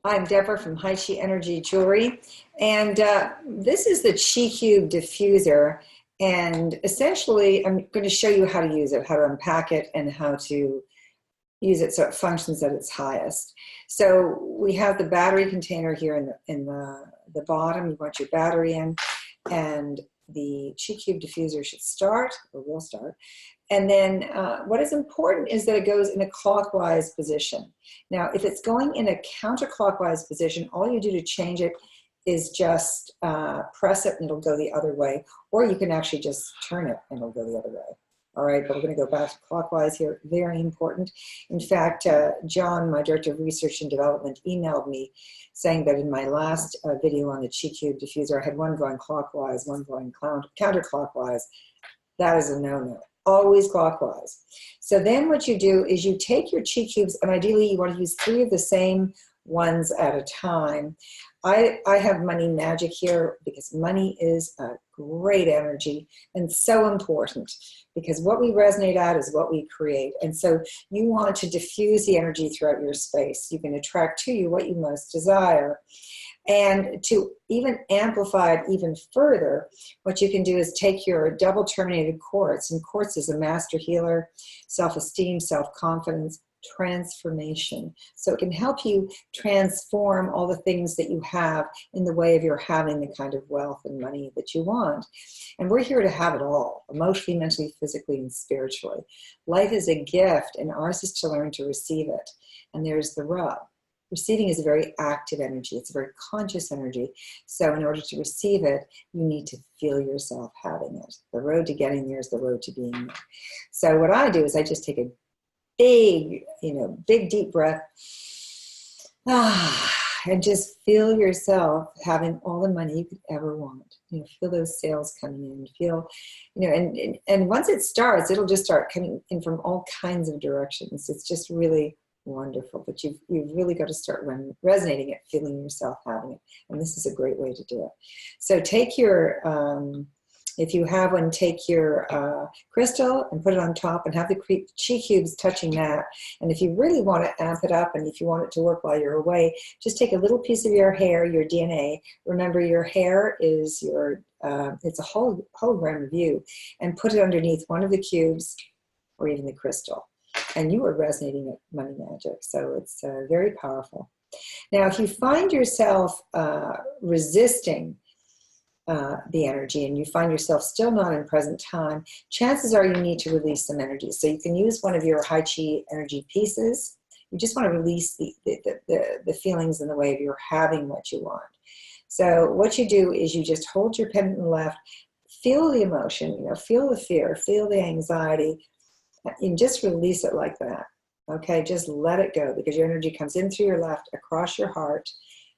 I'm Deborah from High Chi Energy Jewelry, and this is the Chi Cube Diffuser. And essentially, I'm going to show you how to use it, how to unpack it, and how to use it so it functions at its highest. So we have the battery container here in the bottom. You want your battery in, and the Chi Cube Diffuser should start, or will start. And then what is important is that it goes in a clockwise position. Now, if it's going in a counterclockwise position, all you do to change it is just press it and it'll go the other way. Or you can actually just turn it and it'll go the other way. All right, but we're going to go back to clockwise here. Very important. In fact, John, my Director of Research and Development, emailed me saying that in my last video on the Chi Cube Diffuser, I had one going clockwise, one going counterclockwise. That is a no-no. Always clockwise. So then what you do is you take your Chi Cubes, and ideally you want to use 3 of the same ones at a time. I have money magic here because money is a great energy and so important, because what we resonate at is what we create. And so you want to diffuse the energy throughout your space. You can attract to you what you most desire. And to even amplify it even further, what you can do is take your double terminated quartz, and quartz is a master healer, self-esteem, self-confidence, transformation. So it can help you transform all the things that you have in the way of your having the kind of wealth and money that you want. And we're here to have it all, emotionally, mentally, physically, and spiritually. Life is a gift, and ours is to learn to receive it. And there's the rub. Receiving is a very active energy. It's a very conscious energy. So in order to receive it, you need to feel yourself having it. The road to getting there is the road to being there. So what I do is I just take a big, big deep breath, and just feel yourself having all the money you could ever want. Feel those sales coming in. Feel, and once it starts, it'll just start coming in from all kinds of directions. It's just really wonderful, but you've really got to start resonating it, feeling yourself having it, and this is a great way to do it. So take your, if you have one, take your crystal and put it on top and have the Chi Cubes touching that. And if you really want to amp it up, and if you want it to work while you're away, just take a little piece of your hair, your DNA. Remember, your hair is your, it's a hologram of you, and put it underneath one of the cubes or even the crystal. And you are resonating at money magic. So it's very powerful. Now, if you find yourself resisting the energy, and you find yourself still not in present time, chances are you need to release some energy. So you can use one of your High Chi energy pieces. You just want to release the feelings in the way of your having what you want. So what you do is you just hold your pendant in the left, feel the emotion, feel the fear, feel the anxiety, and just release it like that. Okay, just let it go, because your energy comes in through your left, across your heart,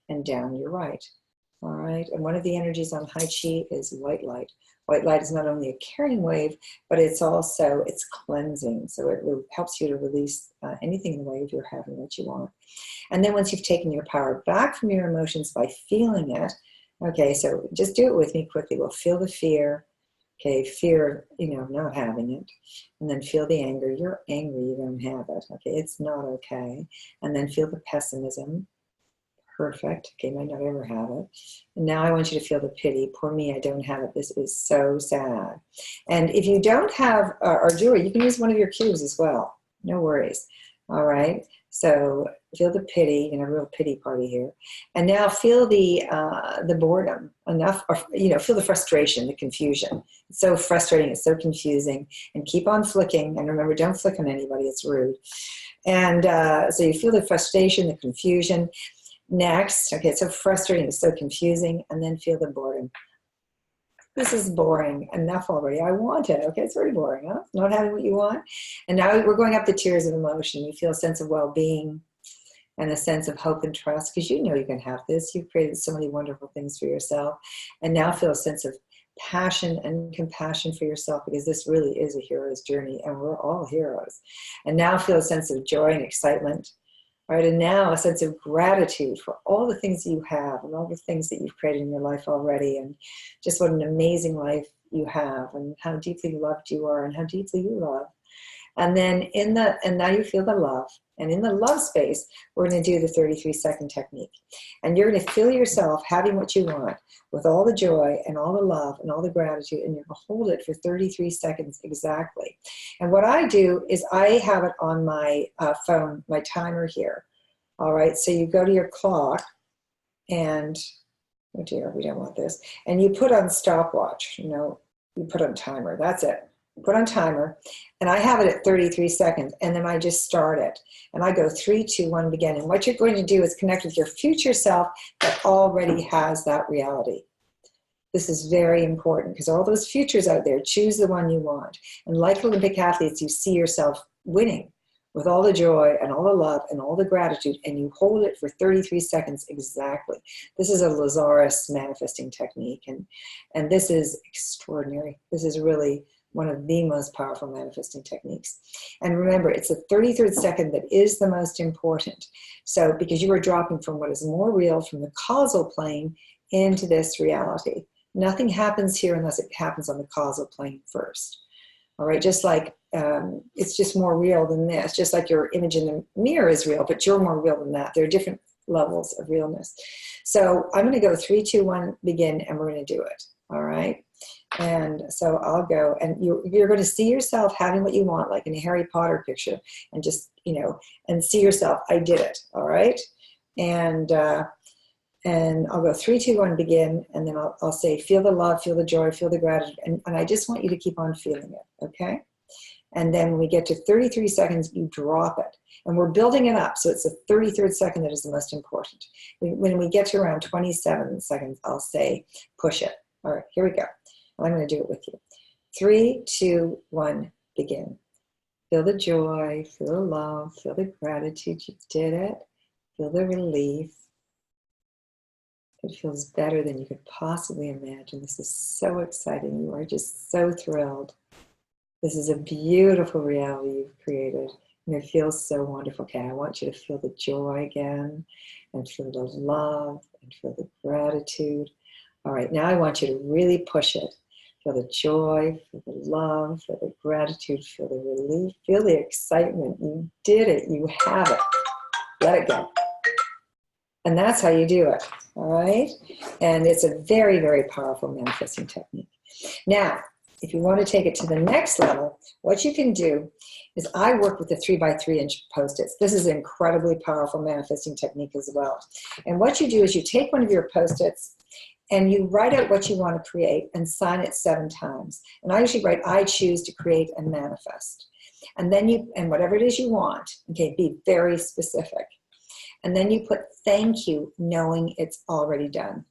and down your right. All right, and one of the energies on High Chi is white light. White light is not only a carrying wave, but it's cleansing. So it helps you to release anything in the way of your having what you want. And then once you've taken your power back from your emotions by feeling it, okay, so just do it with me quickly. We'll feel the fear. Okay, fear, not having it. And then feel the anger. You're angry, you don't have it. Okay, it's not okay. And then feel the pessimism. Perfect. Okay, might not ever have it. And now I want you to feel the pity. Poor me, I don't have it. This is so sad. And if you don't have our jewelry, you can use one of your cubes as well. No worries. All right. So feel the pity, real pity party here. And now feel the boredom enough, or, feel the frustration, the confusion. It's so frustrating, it's so confusing, and keep on flicking. And remember, don't flick on anybody, it's rude. And so you feel the frustration, the confusion. Next, okay, it's so frustrating, it's so confusing, and then feel the boredom. This is boring enough already. I want it. Okay, it's very boring, huh? Not having what you want. And now we're going up the tiers of emotion. You feel a sense of well-being and a sense of hope and trust, because you can have this. You've created so many wonderful things for yourself. And now feel a sense of passion and compassion for yourself, because this really is a hero's journey, and we're all heroes. And now feel a sense of joy and excitement. Right, and now a sense of gratitude for all the things that you have and all the things that you've created in your life already, and just what an amazing life you have, and how deeply loved you are, and how deeply you love. And then and now you feel the love. And in the love space, we're going to do the 33-second technique. And you're going to feel yourself having what you want with all the joy and all the love and all the gratitude, and you're going to hold it for 33 seconds exactly. And what I do is I have it on my phone, my timer here. All right, so you go to your clock and, oh dear, we don't want this. And you put on stopwatch, you put on timer, that's it. Put on timer, and I have it at 33 seconds, and then I just start it. And I go 3, 2, 1, begin. And what you're going to do is connect with your future self that already has that reality. This is very important because all those futures out there, choose the one you want. And like Olympic athletes, you see yourself winning with all the joy and all the love and all the gratitude, and you hold it for 33 seconds exactly. This is a Lazarus manifesting technique, and this is extraordinary. This is really one of the most powerful manifesting techniques. And remember, it's the 33rd second that is the most important. So, because you are dropping from what is more real, from the causal plane, into this reality. Nothing happens here unless it happens on the causal plane first. All right, just like it's just more real than this. Just like your image in the mirror is real, but you're more real than that. There are different levels of realness. So I'm going to go 3, 2, 1, begin, and we're going to do it. All right. And so I'll go, and you're going to see yourself having what you want, like in a Harry Potter picture, and just, and see yourself, I did it. All right. And I'll go 3, 2, 1, begin. And then I'll say, feel the love, feel the joy, feel the gratitude. And I just want you to keep on feeling it. Okay. And then when we get to 33 seconds, you drop it. And we're building it up. So it's the 33rd second that is the most important. When we get to around 27 seconds, I'll say, push it. All right, here we go. I'm going to do it with you. 3, 2, 1, begin. Feel the joy, feel the love, feel the gratitude. You did it. Feel the relief. It feels better than you could possibly imagine. This is so exciting. You are just so thrilled. This is a beautiful reality you've created, and it feels so wonderful. Okay, I want you to feel the joy again, and feel the love, and feel the gratitude. All right, now I want you to really push it. Feel the joy, feel the love, feel the gratitude, feel the relief, feel the excitement. You did it, you have it. Let it go. And that's how you do it, all right? And it's a very, very powerful manifesting technique. Now, if you want to take it to the next level, what you can do is I work with the 3x3 inch Post-its. This is an incredibly powerful manifesting technique as well. And what you do is you take one of your Post-its and you write out what you want to create and sign it 7 times. And I usually write, I choose to create and manifest. And then and whatever it is you want, okay, be very specific. And then you put thank you, knowing it's already done.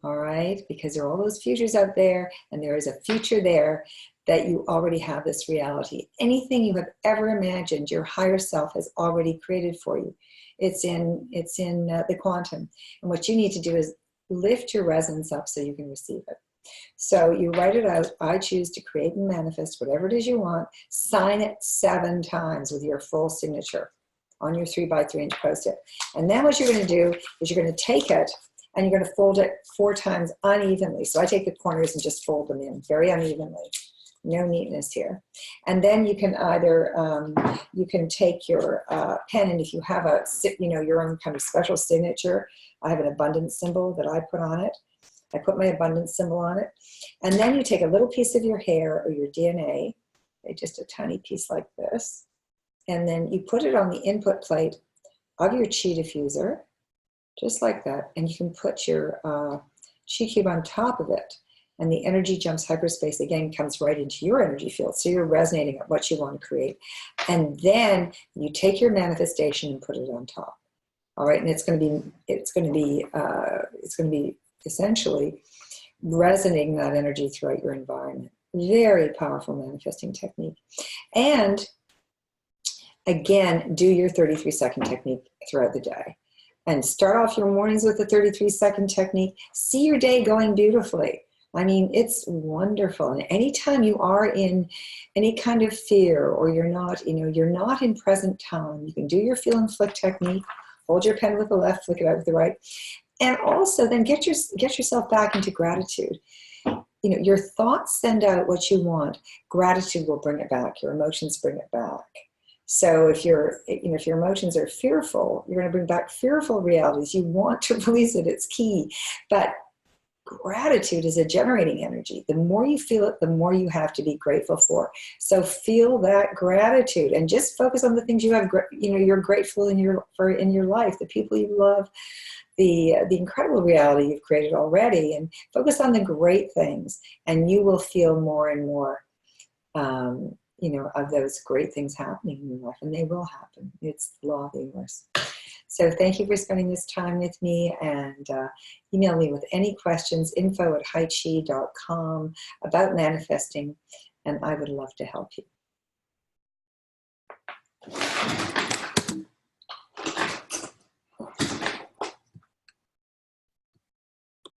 All right, because there are all those futures out there, and there is a future there that you already have this reality. Anything you have ever imagined, your higher self has already created for you. It's in the quantum. And what you need to do is lift your resonance up so you can receive it. So you write it out, I choose to create and manifest whatever it is you want, sign it 7 times with your full signature on your 3x3 inch Post-it. And then what you're going to do is you're going to take it and you're going to fold it 4 times unevenly. So I take the corners and just fold them in very unevenly. No neatness here. And then you can either, you can take your pen, and if you have your own kind of special signature, I have an abundance symbol that I put on it. I put my abundance symbol on it. And then you take a little piece of your hair or your DNA, just a tiny piece like this, and then you put it on the input plate of your chi diffuser, just like that, and you can put your chi cube on top of it, and the energy jumps hyperspace again, comes right into your energy field, so you're resonating at what you want to create. And then you take your manifestation and put it on top. All right, and it's going to be essentially resonating that energy throughout your environment. Very powerful manifesting technique. And again, do your 33-second technique throughout the day. And start off your mornings with the 33-second technique. See your day going beautifully. I mean, it's wonderful. And anytime you are in any kind of fear, or you're not in present time, you can do your feel and flick technique. Hold your pen with the left, flick it out with the right. And also then get yourself back into gratitude. your thoughts send out what you want. Gratitude will bring it back. Your emotions bring it back. So if if your emotions are fearful, you're going to bring back fearful realities. You want to release it. It's key. But gratitude is a generating energy. The more you feel it, the more you have to be grateful for. So feel that gratitude and just focus on the things you have, you're grateful in your life, the people you love, the incredible reality you've created already, and focus on the great things, and you will feel more and more of those great things happening in your life, and they will happen. It's the law of the universe. So thank you for spending this time with me, and email me with any questions, info@haichi.com, about manifesting, and I would love to help you.